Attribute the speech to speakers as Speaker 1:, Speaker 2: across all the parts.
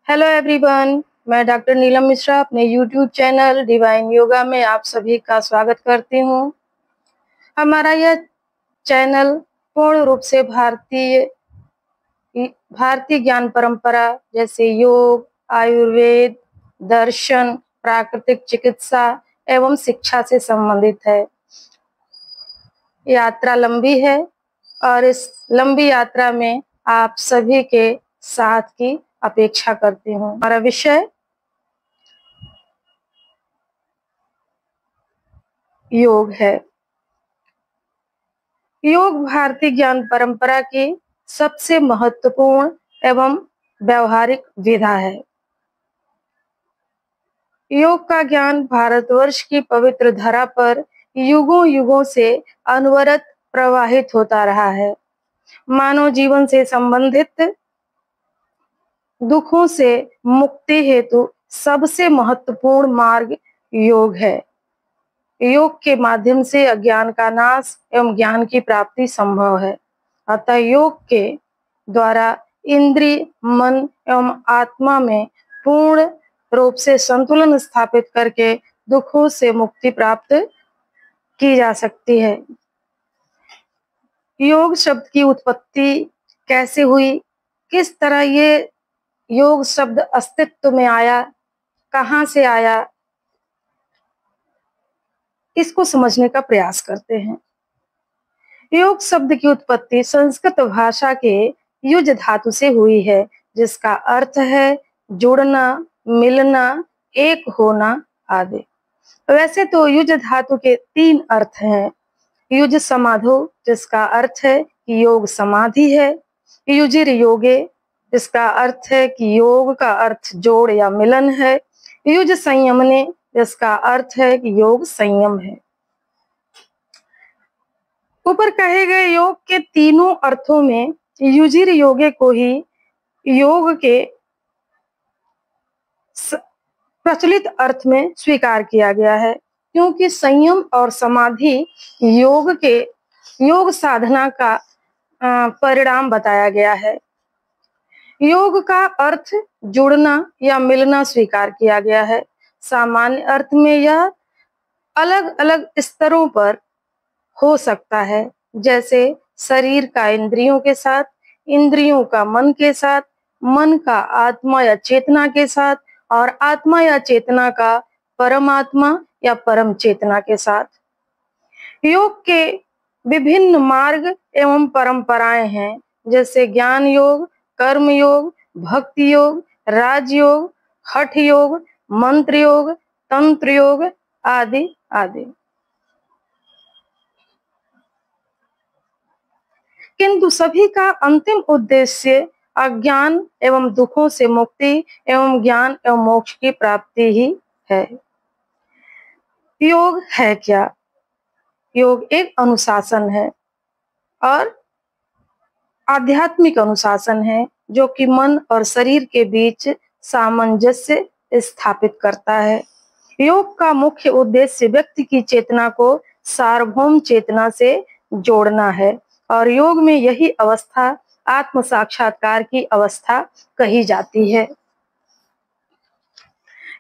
Speaker 1: Hello everyone, मैं doctor Neelam Mishra अपने YouTube channel divine yoga में आप सभी का स्वागत करती हूँ। हमारा यह चैनल पूर्ण रूप से भारतीय ज्ञान परंपरा जैसे योग, आयुर्वेद, दर्शन, प्राकृतिक चिकित्सा एवं शिक्षा से संबंधित है। यात्रा लंबी है और इस लंबी यात्रा में आप सभी के साथ की अपेक्षा करती हूँ। हमारा विषय योग है। योग भारतीय ज्ञान परंपरा की सबसे महत्वपूर्ण एवं व्यवहारिक विधा है। योग का ज्ञान भारतवर्ष की पवित्र धरा पर युगों युगों से अनवरत प्रवाहित होता रहा है। मानव जीवन से संबंधित दुखों से मुक्ति हेतु सबसे महत्वपूर्ण मार्ग योग है। योग के माध्यम से अज्ञान का नाश एवं ज्ञान की प्राप्ति संभव है। अतः योग के द्वारा इंद्रिय, मन एवं आत्मा में पूर्ण रूप से संतुलन स्थापित करके दुखों से मुक्ति प्राप्त की जा सकती है। योग शब्द की उत्पत्ति कैसे हुई, किस तरह ये योग शब्द अस्तित्व में आया, कहाँ से आया, इसको समझने का प्रयास करते हैं। योग शब्द की उत्पत्ति संस्कृत भाषा के युज धातु से हुई है, जिसका अर्थ है जुड़ना, मिलना, एक होना आदि। वैसे तो युज धातु के 3 अर्थ हैं। युज समाधो, जिसका अर्थ है कि योग समाधि है। युजिर योगे, जिसका अर्थ है कि योग का अर्थ जोड़ या मिलन है। युज संयमने, जिसका अर्थ है कि योग संयम है। ऊपर कहे गए योग के तीनों अर्थों में युजिर योगे को ही योग के प्रचलित अर्थ में स्वीकार किया गया है, क्योंकि संयम और समाधि योग साधना का परिणाम बताया गया है। योग का अर्थ जुड़ना या मिलना स्वीकार किया गया है। सामान्य अर्थ में यह अलग अलग स्तरों पर हो सकता है, जैसे शरीर का इंद्रियों के साथ, इंद्रियों का मन के साथ, मन का आत्मा या चेतना के साथ और आत्मा या चेतना का परमात्मा या परम चेतना के साथ। योग के विभिन्न मार्ग एवं परंपराएं हैं, जैसे ज्ञान योग, कर्म योग, भक्ति योग, राजयोग, हठ योग, मंत्र योग, तंत्र योग आदि आदि। किंतु सभी का अंतिम उद्देश्य अज्ञान एवं दुखों से मुक्ति एवं ज्ञान एवं मोक्ष की प्राप्ति ही है। योग है क्या? योग एक अनुशासन है और आध्यात्मिक अनुशासन है, जो कि मन और शरीर के बीच सामंजस्य स्थापित करता है। योग का मुख्य उद्देश्य व्यक्ति की चेतना को सार्वभौम चेतना से जोड़ना है और योग में यही अवस्था आत्म साक्षात्कार की अवस्था कही जाती है।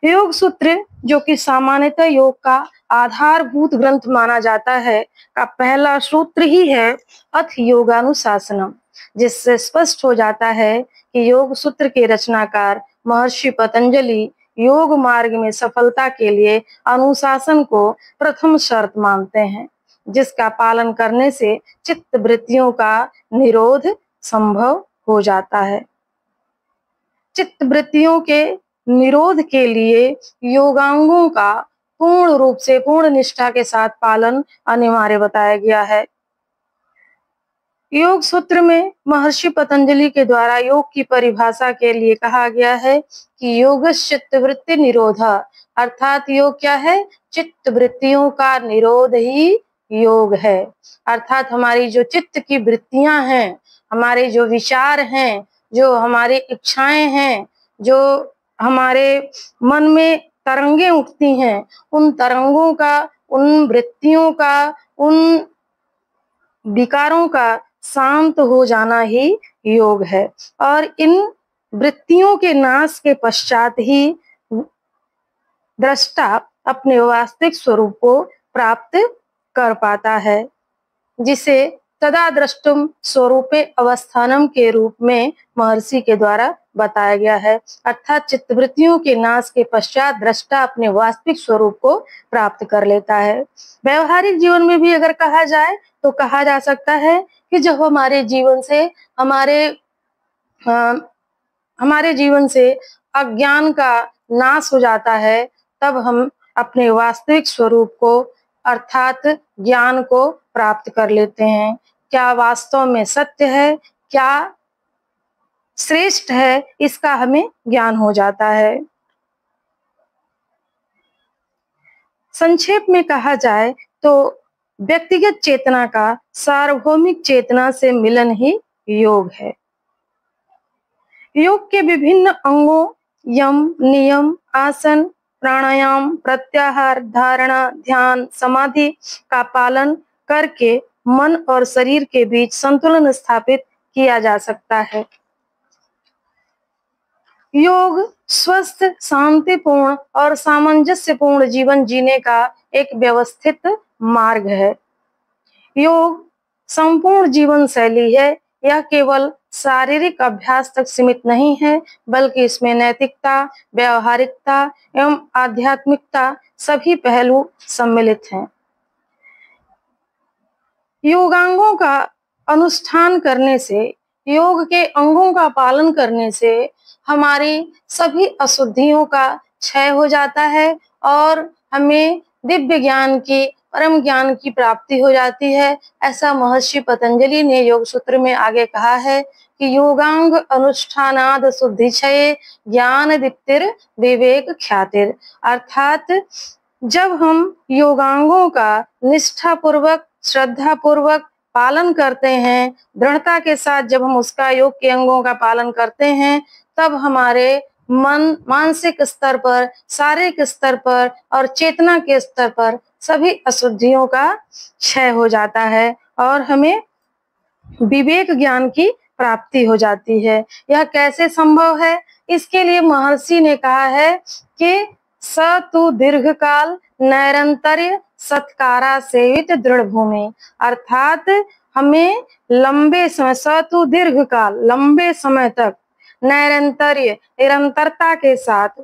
Speaker 1: योग सूत्र, जो कि सामान्यतः योग का आधारभूत ग्रंथ माना जाता है, का पहला सूत्र ही है अथ योगानुशासनम, जिससे स्पष्ट हो जाता है कि योग सूत्र के रचनाकार महर्षि पतंजलि योग मार्ग में सफलता के लिए अनुशासन को प्रथम शर्त मानते हैं, जिसका पालन करने से चित्त वृत्तियों का निरोध संभव हो जाता है। चित्त वृत्तियों के निरोध के लिए योगांगों का पूर्ण रूप से पूर्ण निष्ठा के साथ पालन अनिवार्य बताया गया है। योग सूत्र में महर्षि पतंजलि के द्वारा योग की परिभाषा के लिए कहा गया है कि योग चित्त वृत्ति निरोध, अर्थात योग क्या है? चित्त वृत्तियों का निरोध ही योग है। अर्थात हमारी जो चित्त की वृत्तियां हैं, हमारे जो विचार हैं, जो हमारी इच्छाएं हैं, जो हमारे मन में तरंगे उठती हैं, उन तरंगों का, उन वृत्तियों का, उन विकारों का शांत हो जाना ही योग है। और इन वृत्तियों के नाश के पश्चात ही दृष्टा अपने वास्तविक स्वरूप को प्राप्त कर पाता है, जिसे तदा द्रष्टुम स्वरूपे अवस्थानम के रूप में महर्षि के द्वारा बताया गया है। अर्थात चित्तवृत्तियों के नाश के पश्चात दृष्टा अपने वास्तविक स्वरूप को प्राप्त कर लेता है। व्यवहारिक जीवन में भी अगर कहा जाए तो कहा जा सकता है कि जब हमारे जीवन से अज्ञान का नाश हो जाता है, तब हम अपने वास्तविक स्वरूप को अर्थात ज्ञान को प्राप्त कर लेते हैं। क्या वास्तव में सत्य है, क्या श्रेष्ठ है, इसका हमें ज्ञान हो जाता है। संक्षेप में कहा जाए तो व्यक्तिगत चेतना का सार्वभौमिक चेतना से मिलन ही योग है। योग के विभिन्न अंगों यम, नियम, आसन, प्राणायाम, प्रत्याहार, धारणा, ध्यान, समाधि का पालन करके मन और शरीर के बीच संतुलन स्थापित किया जा सकता है। योग स्वस्थ, शांतिपूर्ण और सामंजस्यपूर्ण जीवन जीने का एक व्यवस्थित मार्ग है। योग संपूर्ण जीवन शैली है। यह केवल शारीरिक अभ्यास तक सीमित नहीं है, बल्कि इसमें नैतिकता, व्यवहारिकता एवं आध्यात्मिकता सभी पहलू सम्मिलित हैं। योगांगों का अनुष्ठान करने से, योग के अंगों का पालन करने से हमारी सभी अशुद्धियों का क्षय हो जाता है और हमें दिव्य ज्ञान की, परम ज्ञान की प्राप्ति हो जाती है। ऐसा महर्षि पतंजलि ने योग सूत्र में आगे कहा है कि योगांग अनुष्ठानाद शुद्धि क्षये ज्ञान दीप्तिर विवेक ख्यातिर। अर्थात जब हम योगांगों का निष्ठा पूर्वक, श्रद्धा पूर्वक पालन करते हैं, दृढ़ता के साथ जब हम उसका, योग के अंगों का पालन करते हैं, तब हमारे मन, मानसिक स्तर पर, शारीरिक स्तर पर और चेतना के स्तर पर सभी अशुद्धियों का क्षय हो जाता है और हमें विवेक ज्ञान की प्राप्ति हो जाती है। यह कैसे संभव है? इसके लिए महर्षि ने कहा है कि स तु दीर्घ काल नैरंतर्य सत्कारा सेवित दृढ़ भूमि। अर्थात हमें लंबे समय, स तु दीर्घ काल, लंबे समय तक, नैरंतर्य निरंतरता के साथ,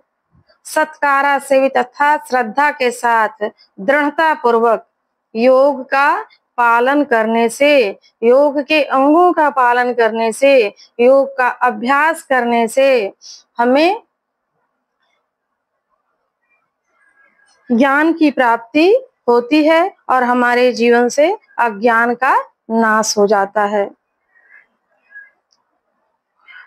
Speaker 1: सत्कारा सेवित अर्थात श्रद्धा के साथ, दृढ़ता पूर्वक योग का पालन करने से, योग के अंगों का पालन करने से, योग का अभ्यास करने से हमें ज्ञान की प्राप्ति होती है और हमारे जीवन से अज्ञान का नाश हो जाता है।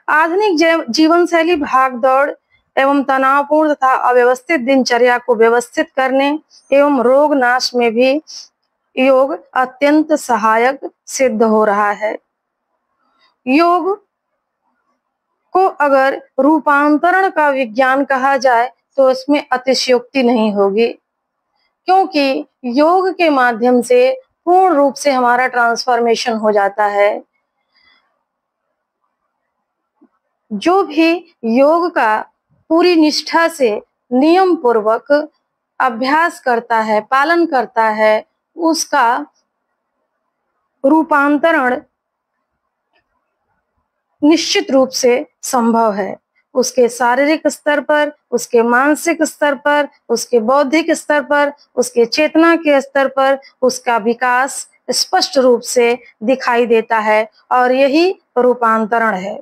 Speaker 1: आधुनिक जीवन शैली भागदौड़ एवं तनावपूर्ण तथा अव्यवस्थित दिनचर्या को व्यवस्थित करने एवं रोग नाश में भी योग अत्यंत सहायक सिद्ध हो रहा है। योग को अगर रूपांतरण का विज्ञान कहा जाए तो इसमें अतिशयोक्ति नहीं होगी, क्योंकि योग के माध्यम से पूर्ण रूप से हमारा ट्रांसफॉर्मेशन हो जाता है। जो भी योग का पूरी निष्ठा से नियम पूर्वक अभ्यास करता है, पालन करता है, उसका रूपांतरण निश्चित रूप से संभव है। उसके शारीरिक स्तर पर, उसके मानसिक स्तर पर, उसके बौद्धिक स्तर पर, उसके चेतना के स्तर पर उसका विकास स्पष्ट रूप से दिखाई देता है और यही रूपांतरण है।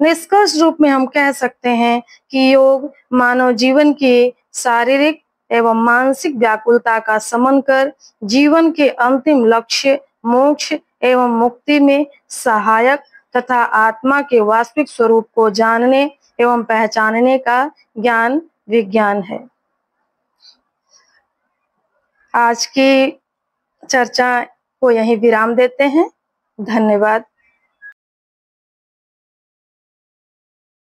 Speaker 1: निष्कर्ष रूप में हम कह सकते हैं कि योग मानव जीवन की शारीरिक एवं मानसिक व्याकुलता का शमन कर जीवन के अंतिम लक्ष्य मोक्ष एवं मुक्ति में सहायक तथा आत्मा के वास्तविक स्वरूप को जानने एवं पहचानने का ज्ञान विज्ञान है। आज की चर्चा को यहीं विराम देते हैं। धन्यवाद।